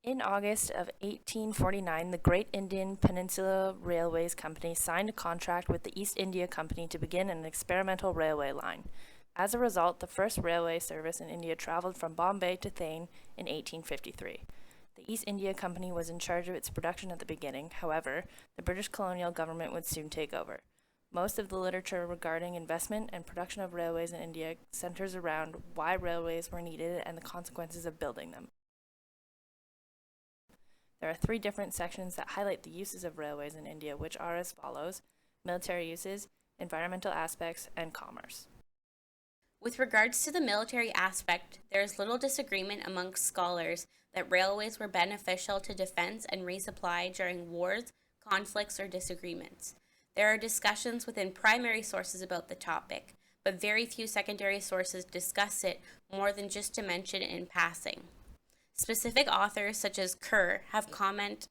In August of 1849, the Great Indian Peninsula Railways Company signed a contract with the East India Company to begin an experimental railway line. As a result, the first railway service in India traveled from Bombay to Thane in 1853. The East India Company was in charge of its production at the beginning. However, the British colonial government would soon take over. Most of the literature regarding investment and production of railways in India centers around why railways were needed and the consequences of building them. There are 3 different sections that highlight the uses of railways in India, which are as follows: military uses, environmental aspects, and commerce. With regards to the military aspect, there is little disagreement amongst scholars that railways were beneficial to defense and resupply during wars, conflicts, or disagreements. There are discussions within primary sources about the topic, but very few secondary sources discuss it more than just to mention it in passing. Specific authors such as Kerr have commented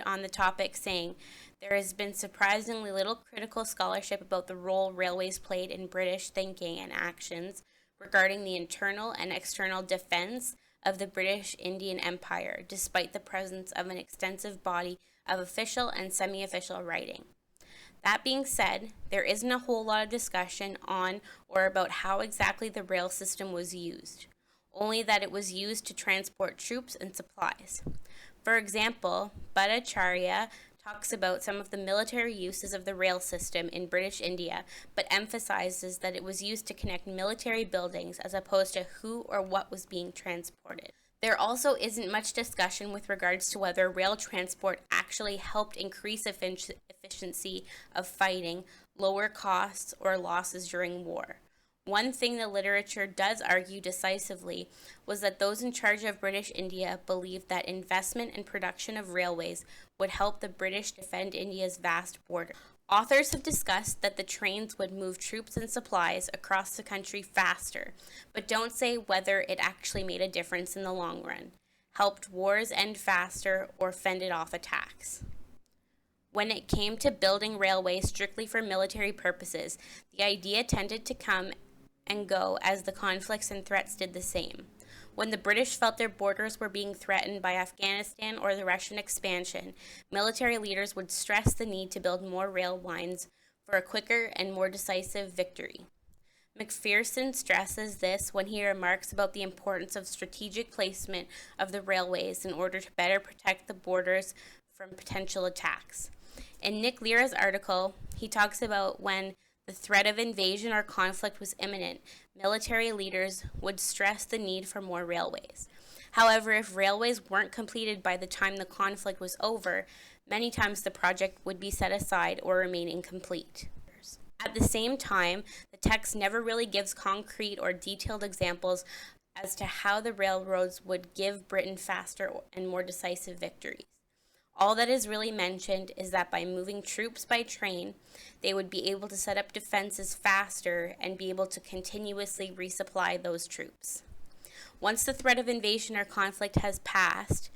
on the topic, saying there has been surprisingly little critical scholarship about the role railways played in British thinking and actions regarding the internal and external defense of the British Indian Empire, despite the presence of an extensive body of official and semi-official writing. That being said, there isn't a whole lot of discussion on or about how exactly the rail system was used, only that it was used to transport troops and supplies. For example, Bhattacharya talks about some of the military uses of the rail system in British India, but emphasizes that it was used to connect military buildings as opposed to who or what was being transported. There also isn't much discussion with regards to whether rail transport actually helped increase efficiency of fighting, lower costs, or losses during war. One thing the literature does argue decisively was that those in charge of British India believed that investment and production of railways would help the British defend India's vast border. Authors have discussed that the trains would move troops and supplies across the country faster, but don't say whether it actually made a difference in the long run, helped wars end faster, or fended off attacks. When it came to building railways strictly for military purposes, the idea tended to come and go as the conflicts and threats did the same. When the British felt their borders were being threatened by Afghanistan or the Russian expansion, military leaders would stress the need to build more rail lines for a quicker and more decisive victory. McPherson stresses this when he remarks about the importance of strategic placement of the railways in order to better protect the borders from potential attacks. In Nick Lira's article, he talks about when the threat of invasion or conflict was imminent, military leaders would stress the need for more railways. However, if railways weren't completed by the time the conflict was over, many times the project would be set aside or remain incomplete. At the same time, the text never really gives concrete or detailed examples as to how the railroads would give Britain faster and more decisive victories. All that is really mentioned is that by moving troops by train, they would be able to set up defenses faster and be able to continuously resupply those troops. Once the threat of invasion or conflict has passed,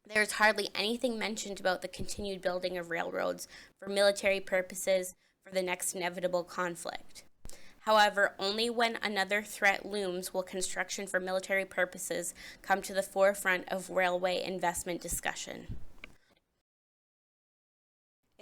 there is hardly anything mentioned about the continued building of railroads for military purposes for the next inevitable conflict. However, only when another threat looms will construction for military purposes come to the forefront of railway investment discussion.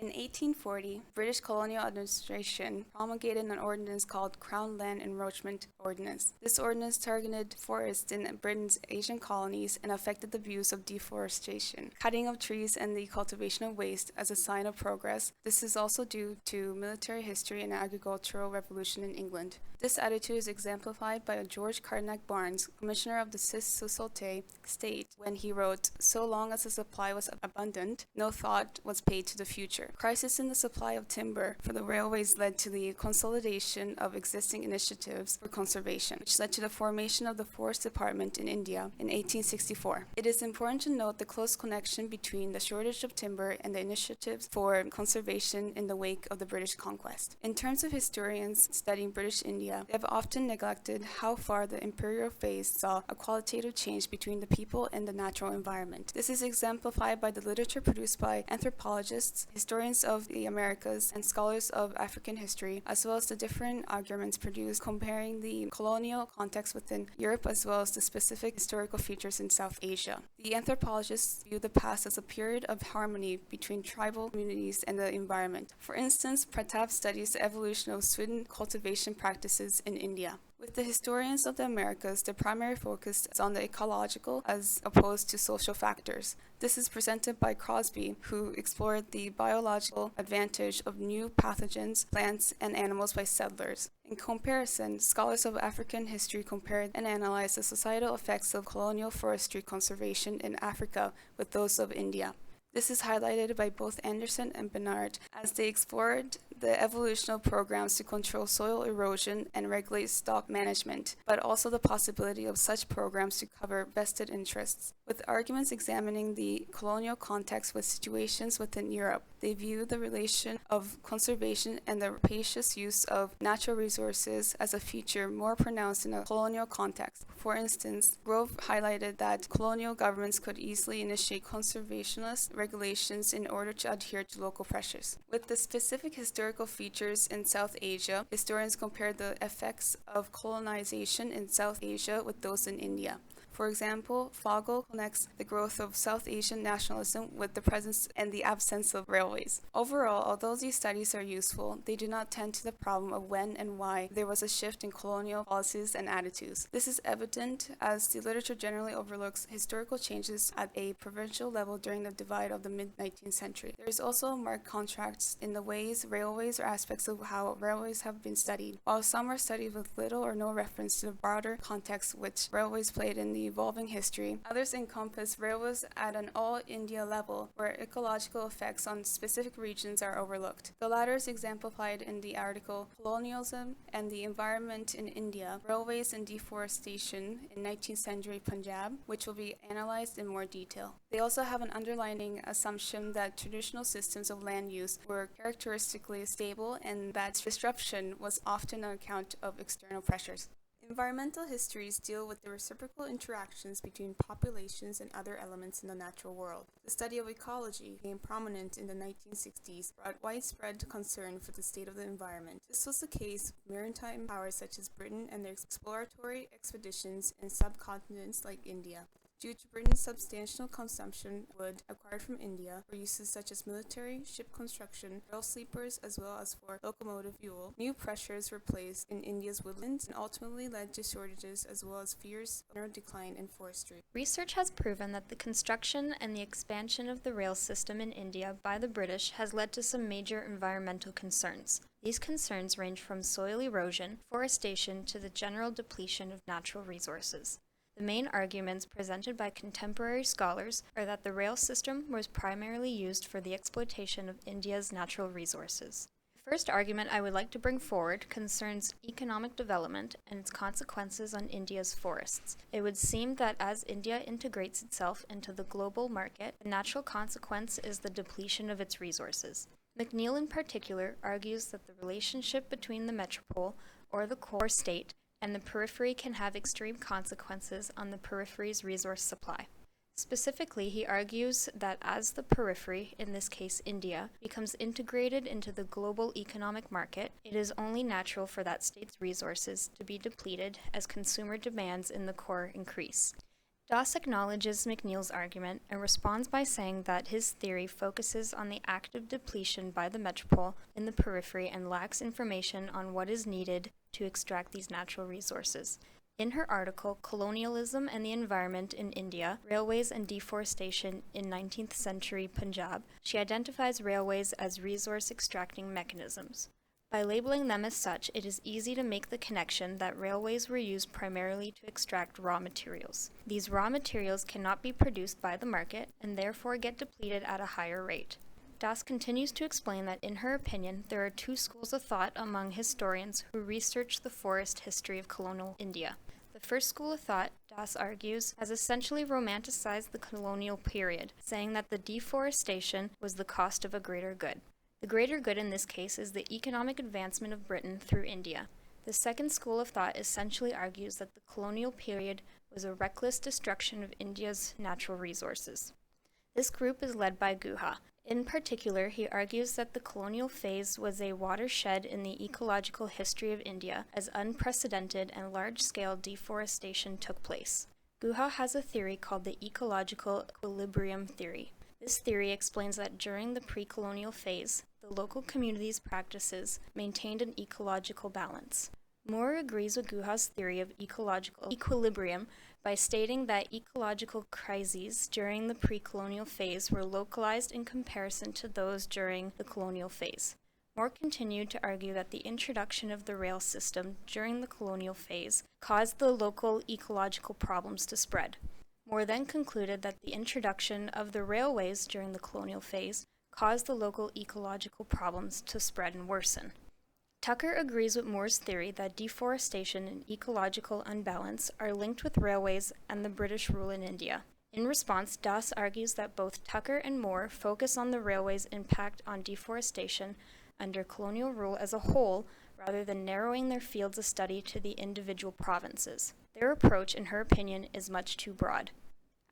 In 1840, British colonial administration promulgated an ordinance called Crown Land Enrichment Ordinance. This ordinance targeted forests in Britain's Asian colonies and affected the views of deforestation, cutting of trees, and the cultivation of waste as a sign of progress. This is also due to military history and agricultural revolution in England. This attitude is exemplified by George Carnac Barnes, commissioner of the HIS3180A state, when he wrote, "So long as the supply was abundant, no thought was paid to the future." Crisis in the supply of timber for the railways led to the consolidation of existing initiatives for conservation, which led to the formation of the Forest Department in India in 1864. It is important to note the close connection between the shortage of timber and the initiatives for conservation in the wake of the British conquest. In terms of historians studying British India, they have often neglected how far the imperial phase saw a qualitative change between the people and the natural environment. This is exemplified by the literature produced by anthropologists, historians, historians of the Americas and scholars of African history, as well as the different arguments produced comparing the colonial context within Europe as well as the specific historical features in South Asia. The anthropologists view the past as a period of harmony between tribal communities and the environment. For instance, Pratap studies the evolution of swidden cultivation practices in India. With the historians of the Americas, their primary focus is on the ecological as opposed to social factors. This is presented by Crosby, who explored the biological advantage of new pathogens, plants, and animals by settlers. In comparison, scholars of African history compared and analyzed the societal effects of colonial forestry conservation in Africa with those of India. This is highlighted by both Anderson and Bernard as they explored the evolutional programs to control soil erosion and regulate stock management, but also the possibility of such programs to cover vested interests. With arguments examining the colonial context with situations within Europe, they view the relation of conservation and the rapacious use of natural resources as a feature more pronounced in a colonial context. For instance, Grove highlighted that colonial governments could easily initiate conservationist regulations in order to adhere to local pressures. With the specific historical features in South Asia, historians compared the effects of colonization in South Asia with those in India. For example, Fogel connects the growth of South Asian nationalism with the presence and the absence of railways. Overall, although these studies are useful, they do not tend to the problem of when and why there was a shift in colonial policies and attitudes. This is evident as the literature generally overlooks historical changes at a provincial level during the divide of the mid-19th century. There is also marked contrasts in the ways railways or aspects of how railways have been studied. While some are studied with little or no reference to the broader context which railways played in the evolving history, others encompass railways at an all-India level, where ecological effects on specific regions are overlooked. The latter is exemplified in the article Colonialism and the Environment in India, Railways and Deforestation in 19th Century Punjab, which will be analyzed in more detail. They also have an underlying assumption that traditional systems of land use were characteristically stable and that disruption was often on account of external pressures. Environmental histories deal with the reciprocal interactions between populations and other elements in the natural world. The study of ecology became prominent in the 1960s, brought widespread concern for the state of the environment. This was the case with maritime powers such as Britain and their exploratory expeditions in subcontinents like India. Due to Britain's substantial consumption of wood acquired from India for uses such as military, ship construction, rail sleepers, as well as for locomotive fuel, new pressures were placed in India's woodlands and ultimately led to shortages as well as fears of mineral decline in forestry. Research has proven that the construction and the expansion of the rail system in India by the British has led to some major environmental concerns. These concerns range from soil erosion, forestation, to the general depletion of natural resources. The main arguments presented by contemporary scholars are that the rail system was primarily used for the exploitation of India's natural resources. The first argument I would like to bring forward concerns economic development and its consequences on India's forests. It would seem that as India integrates itself into the global market, the natural consequence is the depletion of its resources. McNeill in particular argues that the relationship between the metropole, or the core state, and the periphery can have extreme consequences on the periphery's resource supply. Specifically, he argues that as the periphery, in this case India, becomes integrated into the global economic market, it is only natural for that state's resources to be depleted as consumer demands in the core increase. Doss acknowledges McNeill's argument and responds by saying that his theory focuses on the active depletion by the metropole in the periphery and lacks information on what is needed to extract these natural resources. In her article, Colonialism and the Environment in India, Railways and Deforestation in 19th Century Punjab, she identifies railways as resource extracting mechanisms. By labeling them as such, it is easy to make the connection that railways were used primarily to extract raw materials. These raw materials cannot be produced by the market and therefore get depleted at a higher rate. Doss continues to explain that, in her opinion, there are two schools of thought among historians who research the forest history of colonial India. The first school of thought, Doss argues, has essentially romanticized the colonial period, saying that the deforestation was the cost of a greater good. The greater good in this case is the economic advancement of Britain through India. The second school of thought essentially argues that the colonial period was a reckless destruction of India's natural resources. This group is led by Guha. In particular, he argues that the colonial phase was a watershed in the ecological history of India, as unprecedented and large-scale deforestation took place. Guha has a theory called the ecological equilibrium theory. This theory explains that during the pre-colonial phase, the local community's practices maintained an ecological balance. Moore agrees with Guha's theory of ecological equilibrium by stating that ecological crises during the pre-colonial phase were localized in comparison to those during the colonial phase. Moore continued to argue that the introduction of the rail system during the colonial phase caused the local ecological problems to spread. Moore then concluded that the introduction of the railways during the colonial phase caused the local ecological problems to spread and worsen. Tucker agrees with Moore's theory that deforestation and ecological unbalance are linked with railways and the British rule in India. In response, Das argues that both Tucker and Moore focus on the railways' impact on deforestation under colonial rule as a whole, rather than narrowing their fields of study to the individual provinces. Their approach, in her opinion, is much too broad.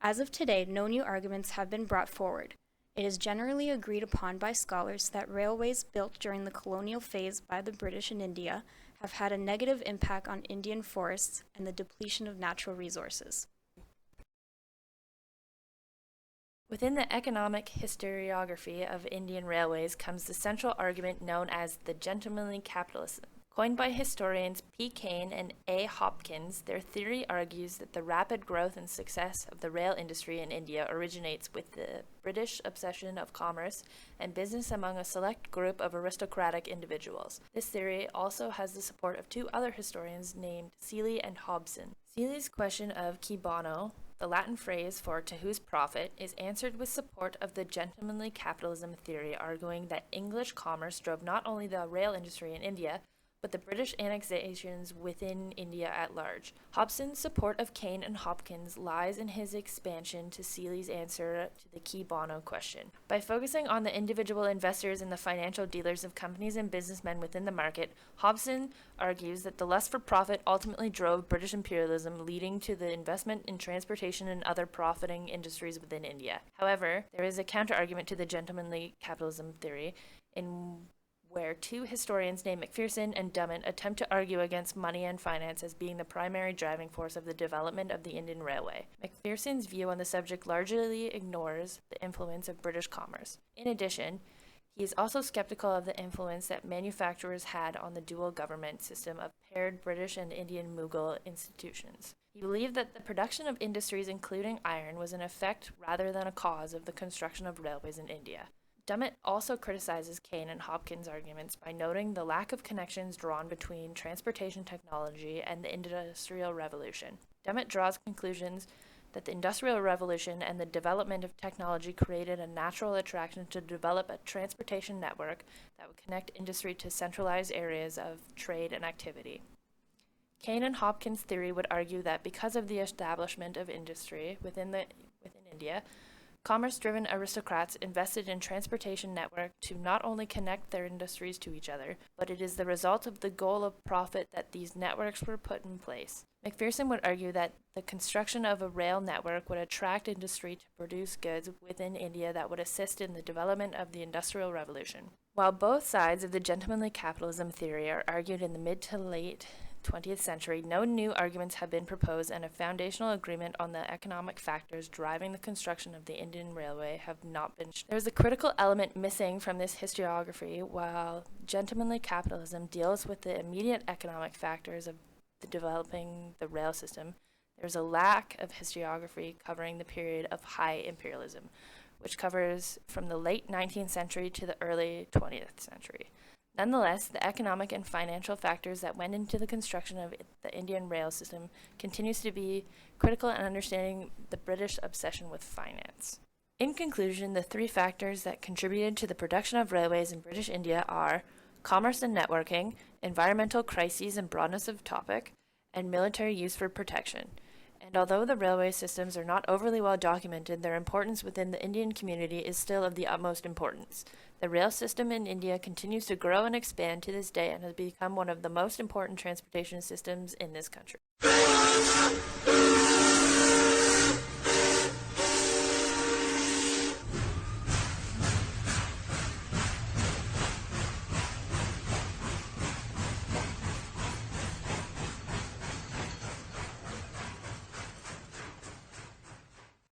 As of today, no new arguments have been brought forward. It is generally agreed upon by scholars that railways built during the colonial phase by the British in India have had a negative impact on Indian forests and the depletion of natural resources. Within the economic historiography of Indian railways comes the central argument known as the gentlemanly capitalism. Coined by historians P. Kane and A. Hopkins, their theory argues that the rapid growth and success of the rail industry in India originates with the British obsession of commerce and business among a select group of aristocratic individuals. This theory also has the support of two other historians named Seeley and Hobson. Seeley's question of qui bono, the Latin phrase for to whose profit, is answered with support of the gentlemanly capitalism theory, arguing that English commerce drove not only the rail industry in India, but the British annexations within India at large. Hobson's support of Kane and Hopkins lies in his expansion to Seeley's answer to the qui bono question. By focusing on the individual investors and the financial dealers of companies and businessmen within the market, Hobson argues that the lust for profit ultimately drove British imperialism, leading to the investment in transportation and other profiting industries within India. However, there is a counter-argument to the gentlemanly capitalism theory, in where two historians named McPherson and Dummett attempt to argue against money and finance as being the primary driving force of the development of the Indian Railway. McPherson's view on the subject largely ignores the influence of British commerce. In addition, he is also skeptical of the influence that manufacturers had on the dual government system of paired British and Indian Mughal institutions. He believed that the production of industries including iron was an effect rather than a cause of the construction of railways in India. Dummett also criticizes Kane and Hopkins' arguments by noting the lack of connections drawn between transportation technology and the Industrial Revolution. Dummett draws conclusions that the Industrial Revolution and the development of technology created a natural attraction to develop a transportation network that would connect industry to centralized areas of trade and activity. Kane and Hopkins' theory would argue that because of the establishment of industry within India, commerce-driven aristocrats invested in transportation network to not only connect their industries to each other, but it is the result of the goal of profit that these networks were put in place. McPherson would argue that the construction of a rail network would attract industry to produce goods within India that would assist in the development of the Industrial Revolution. While both sides of the gentlemanly capitalism theory are argued in the mid to late 20th century, no new arguments have been proposed, and a foundational agreement on the economic factors driving the construction of the Indian Railway have not been. There is a critical element missing from this historiography. While gentlemanly capitalism deals with the immediate economic factors of developing the rail system, there is a lack of historiography covering the period of high imperialism, which covers from the late 19th century to the early 20th century. Nonetheless, the economic and financial factors that went into the construction of the Indian rail system continues to be critical in understanding the British obsession with finance. In conclusion, the three factors that contributed to the production of railways in British India are commerce and networking, environmental crises and broadness of topic, and military use for protection. And although the railway systems are not overly well documented, their importance within the Indian community is still of the utmost importance. The rail system in India continues to grow and expand to this day and has become one of the most important transportation systems in this country.